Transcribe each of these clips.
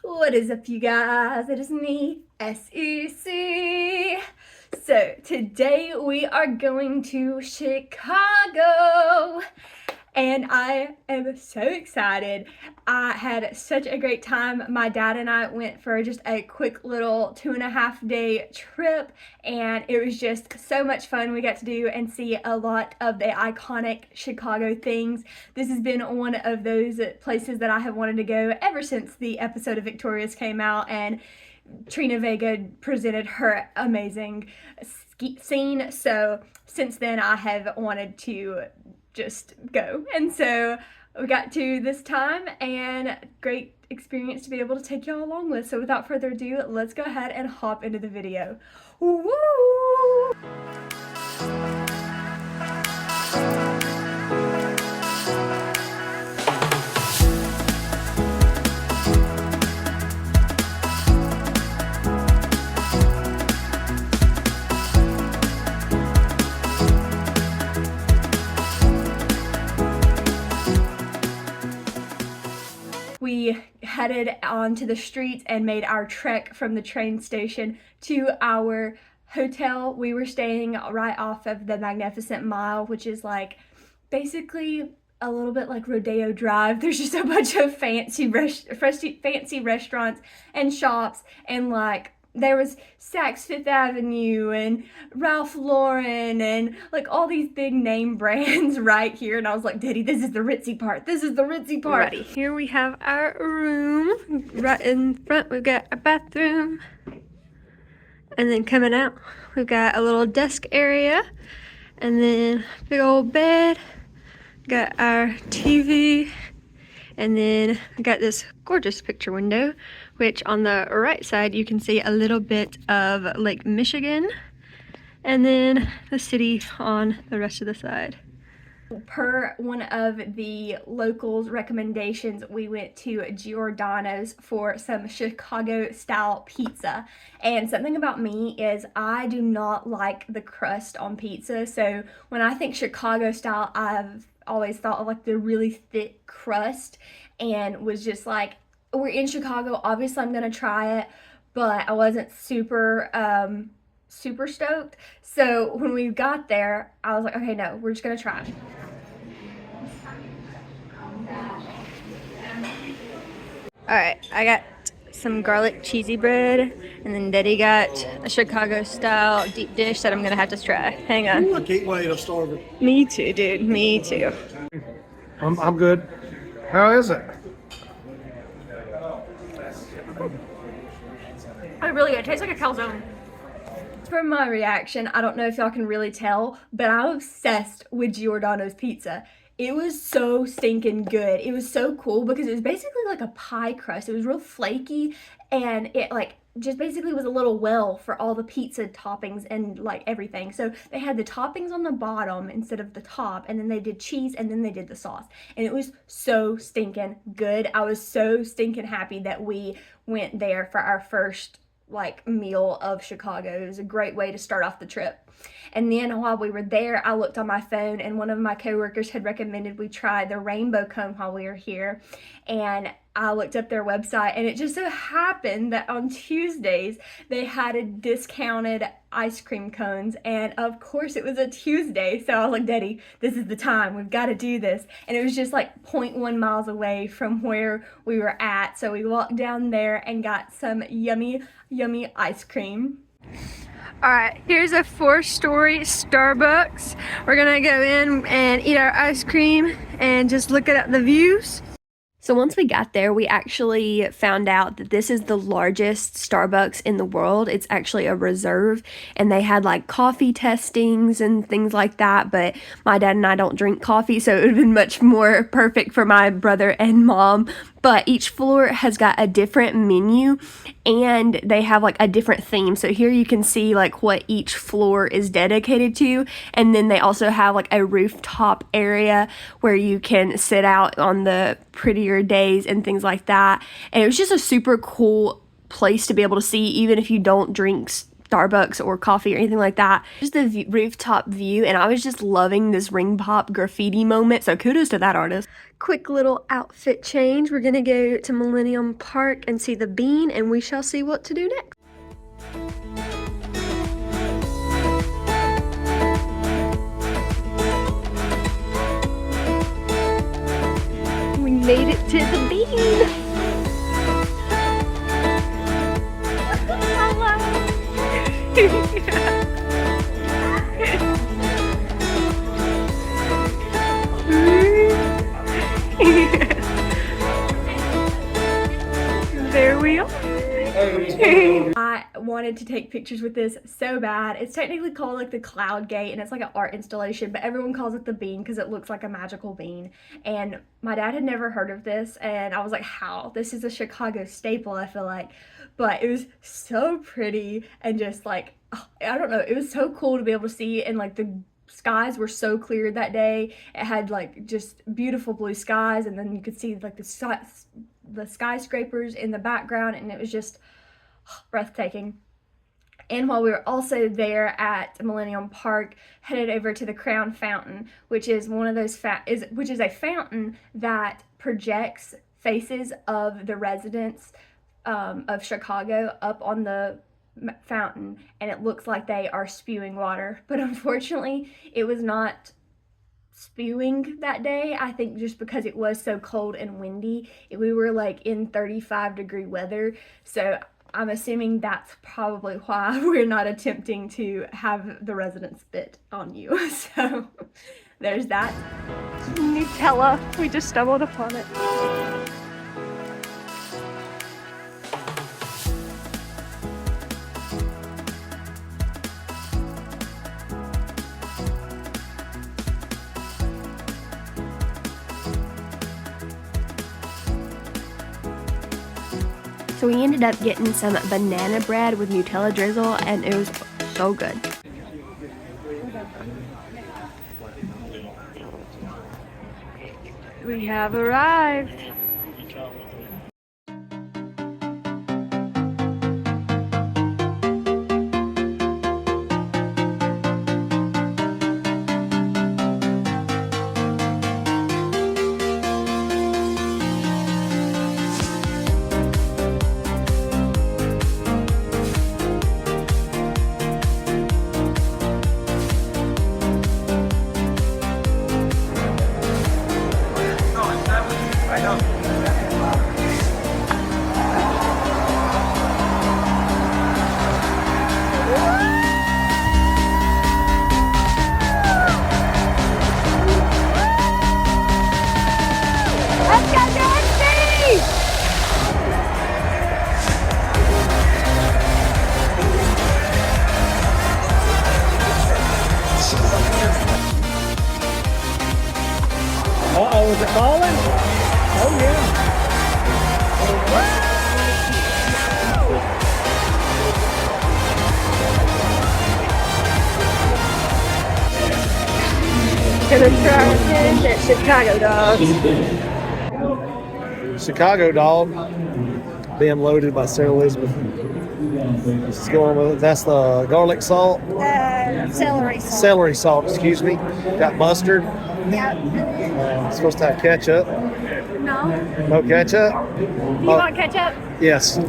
What is up, you guys? It is me, SEC. So today we are going to Chicago and I am so excited. I had such a great time. My dad and I went for just a quick little 2.5-day trip and it was just so much fun. We got to do and see a lot of the iconic Chicago things. This has been one of those places that I have wanted to go ever since the episode of Victorious came out and Trina Vega presented her amazing scene. So since then I have wanted to just go, and so we got to this time and great experience to be able to take y'all along with. So without further ado, let's go ahead and hop into the video. Woo! We headed onto the streets and made our trek from the train station to our hotel. We were staying right off of the Magnificent Mile, which is like basically a little bit like Rodeo Drive. There's just a bunch of fancy restaurants and shops, and like there was Saks Fifth Avenue and Ralph Lauren and like all these big name brands right here. And I was like, Daddy, this is the ritzy part. This is the ritzy part. Ready. Here we have our room. Right in front, we've got our bathroom. And then coming out, we've got a little desk area. And then big old bed. Got our TV. And then I got this gorgeous picture window, which on the right side you can see a little bit of Lake Michigan, and then the city on the rest of the side. Per one of the locals' recommendations, we went to Giordano's for some Chicago-style pizza. And something about me is I do not like the crust on pizza. So when I think Chicago-style, I've always thought of like the really thick crust, and was just like, we're in Chicago, obviously I'm gonna try it, but I wasn't super stoked. So when we got there, I was like, okay, no, we're just gonna try it. All right, I got some garlic cheesy bread, and then Daddy got a Chicago style deep dish that I'm gonna have to try. Hang on. Ooh, I can't wait, I'm starving. Me too, dude, me too. I'm good. How is it? It's really good. It tastes like a calzone. From my reaction, I don't know if y'all can really tell, but I'm obsessed with Giordano's pizza. It was so stinking good. It was so cool because it was basically like a pie crust. It was real flaky, and it like just basically was a little well for all the pizza toppings and like everything. So they had the toppings on the bottom instead of the top, and then they did cheese, and then they did the sauce, and it was so stinking good. I was so stinking happy that we went there for our first like meal of Chicago. It was a great way to start off the trip. And then while we were there, I looked on my phone, and one of my coworkers had recommended we try the rainbow cone while we were here. And I looked up their website, and it just so happened that on Tuesdays they had a discounted ice cream cones, and of course it was a Tuesday, so I was like, Daddy, this is the time, we've got to do this. And it was just like 0.1 miles away from where we were at, so we walked down there and got some yummy ice cream. Alright, here's a 4-story Starbucks. We're gonna go in and eat our ice cream and just look at the views. So once we got there, we actually found out that this is the largest Starbucks in the world. It's actually a reserve, and they had like coffee testings and things like that, but my dad and I don't drink coffee, so it would have been much more perfect for my brother and mom. But each floor has got a different menu, and they have like a different theme. So here you can see like what each floor is dedicated to, and then they also have like a rooftop area where you can sit out on the prettier days and things like that. And it was just a super cool place to be able to see, even if you don't drink Starbucks or coffee or anything like that. Just the rooftop view, and I was just loving this ring pop graffiti moment, so kudos to that artist. Quick little outfit change. We're gonna go to Millennium Park and see the bean, and we shall see what to do next. We made it to the bean. There we are. I wanted to take pictures with this so bad. It's technically called like the Cloud Gate, and it's like an art installation, but everyone calls it the bean because it looks like a magical bean. And my dad had never heard of this, and I was like, how? This is a Chicago staple, I feel like. But it was so pretty, and just like, I don't know, it was so cool to be able to see, and like the skies were so clear that day. It had like just beautiful blue skies, and then you could see like the skyscrapers in the background, and it was just breathtaking. And while we were also there at Millennium Park, headed over to the Crown Fountain, which is one of those which is a fountain that projects faces of the residents of Chicago up on the fountain, and it looks like they are spewing water. But unfortunately, it was not spewing that day. I think just because it was so cold and windy. We were like in 35-degree weather, so I'm assuming that's probably why we're not attempting to have the residents spit on you. So there's that. Nutella, we just stumbled upon it. So we ended up getting some banana bread with Nutella drizzle, and it was so good. We have arrived. Uh-oh, is it falling? Oh, yeah. Gonna try that Chicago dog. Chicago dog being loaded by Sarah Elizabeth. This is going with, that's the garlic salt. Celery salt. Celery salt, excuse me. Got mustard. Yeah. Supposed to have ketchup. No. No ketchup? You want ketchup? Yes.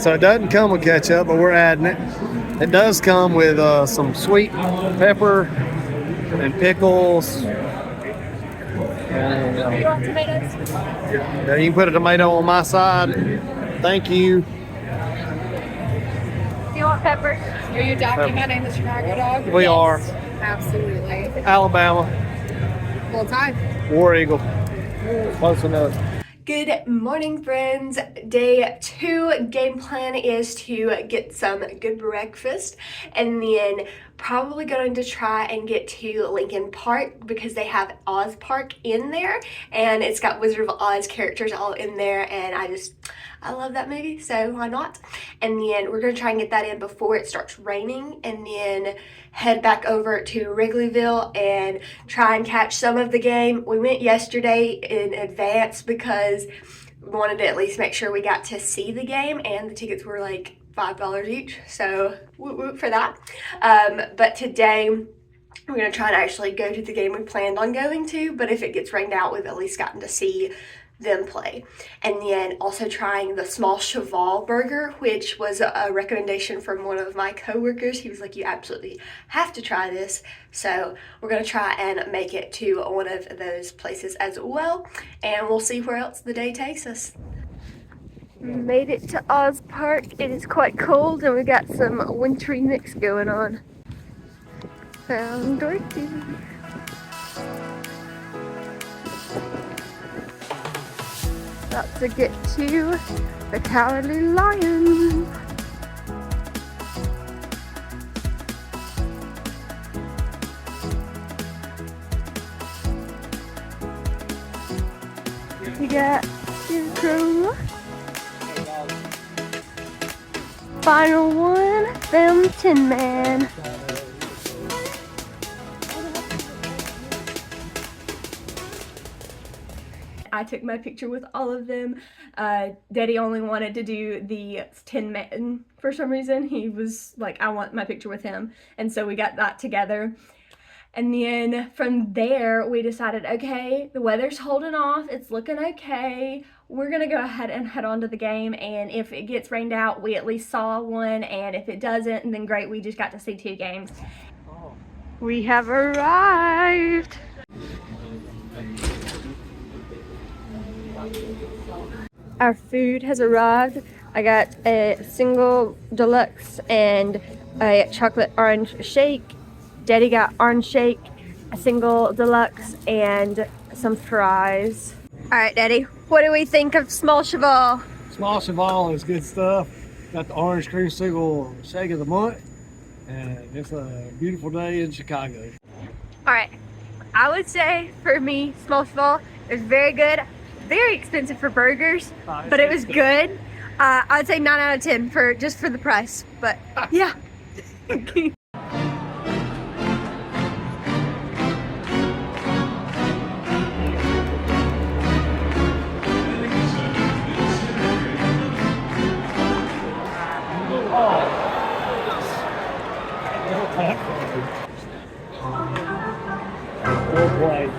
So it doesn't come with ketchup, but we're adding it. It does come with some sweet pepper and pickles. You want tomatoes? Yeah, you can put a tomato on my side. Thank you. Do you want pepper? Are you documenting the Chicago dog? We are. Absolutely. Alabama. Full time. War Eagle. Close enough. Good morning, friends. Day 2 game plan is to get some good breakfast, and then probably going to try and get to Lincoln Park because they have Oz Park in there, and it's got Wizard of Oz characters all in there, and I love that movie, so why not? And then we're going to try and get that in before it starts raining, and then head back over to Wrigleyville and try and catch some of the game. We went yesterday in advance because we wanted to at least make sure we got to see the game, and the tickets were like $5 each, so whoop whoop for that. But today we're gonna try to actually go to the game we planned on going to, but if it gets rained out, we've at least gotten to see them play. And then also trying the small cheval burger, which was a recommendation from one of my coworkers. He was like, you absolutely have to try this. So we're gonna try and make it to one of those places as well, and we'll see where else the day takes us. Made it to Oz Park. It is quite cold and we got some wintry mix going on. Found Dorothy. About to get to the Cowardly Lion. We got Scarecrow. Final one, them Tin Man. I took my picture with all of them. Daddy only wanted to do the Tin Man for some reason. He was like, I want my picture with him. And so we got that together. And then from there, we decided, okay, the weather's holding off. It's looking okay. We're going to go ahead and head on to the game. And if it gets rained out, we at least saw one. And if it doesn't, then great, we just got to see 2 games. We have arrived. Our food has arrived. I got a single deluxe and a chocolate orange shake. Daddy got orange shake, a single deluxe, and some fries. All right, Daddy, what do we think of Small Cheval? Small Cheval is good stuff. Got the orange creamsicle shake of the month, and it's a beautiful day in Chicago. All right, I would say for me, Small Cheval is very good. Very expensive for burgers, but it was good. I'd say 9 out of 10 for just for the price, but yeah. Well played.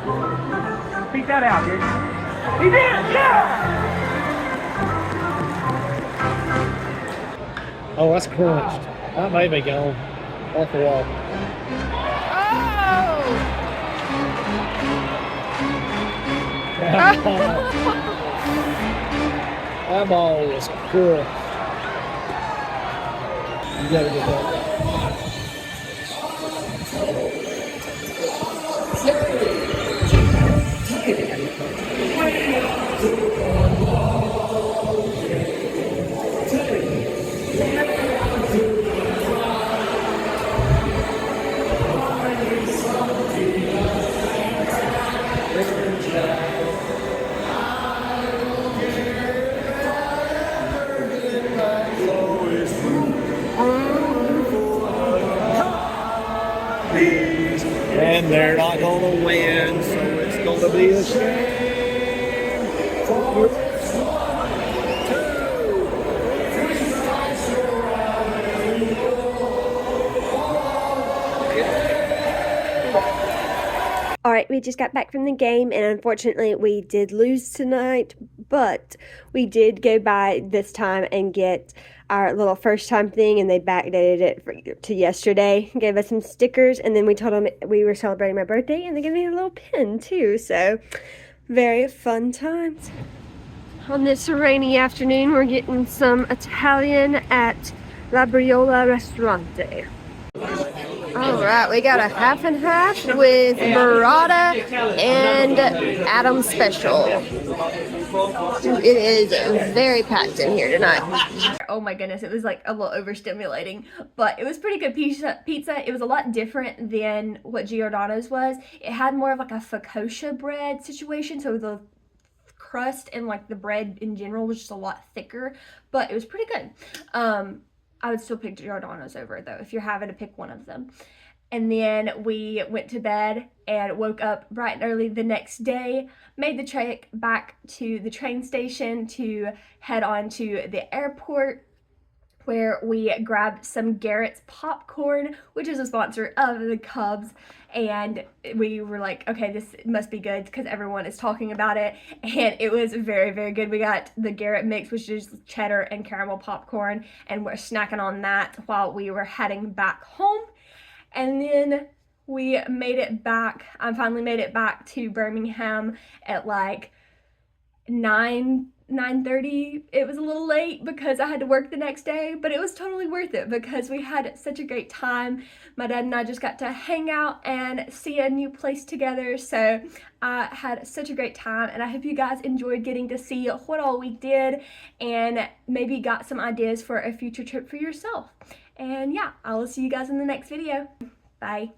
Beat that out, dude. He did it! Yeah! Oh, that's crunched. That may be gone off the wall. Oh! That ball was crushed. You gotta get that. And they're not going to win, so it's going to be a shame. All right, we just got back from the game, and unfortunately we did lose tonight, but we did go by this time and get our little first time thing, and they backdated it to yesterday, gave us some stickers, and then we told them we were celebrating my birthday, and they gave me a little pin too, so very fun times. On this rainy afternoon, we're getting some Italian at La Briola Ristorante. All right, we got a half and half with burrata and Adam special. It is very packed in here tonight. Oh my goodness, it was like a little overstimulating, but it was pretty good pizza. It was a lot different than what Giordano's was. It had more of like a focaccia bread situation, so the crust and like the bread in general was just a lot thicker, but it was pretty good. I would still pick Giordano's over it though, if you're having to pick one of them. And then we went to bed and woke up bright and early the next day, made the trek back to the train station to head on to the airport, where we grabbed some Garrett's popcorn, which is a sponsor of the Cubs, and we were like, okay, this must be good because everyone is talking about it, and it was very, very good. We got the Garrett mix, which is cheddar and caramel popcorn, and we're snacking on that while we were heading back home. And then we made it back. I finally made it back to Birmingham at like 9:30. It was a little late because I had to work the next day, but it was totally worth it because we had such a great time. My dad and I just got to hang out and see a new place together, so I had such a great time, and I hope you guys enjoyed getting to see what all we did and maybe got some ideas for a future trip for yourself. And yeah, I will see you guys in the next video. Bye.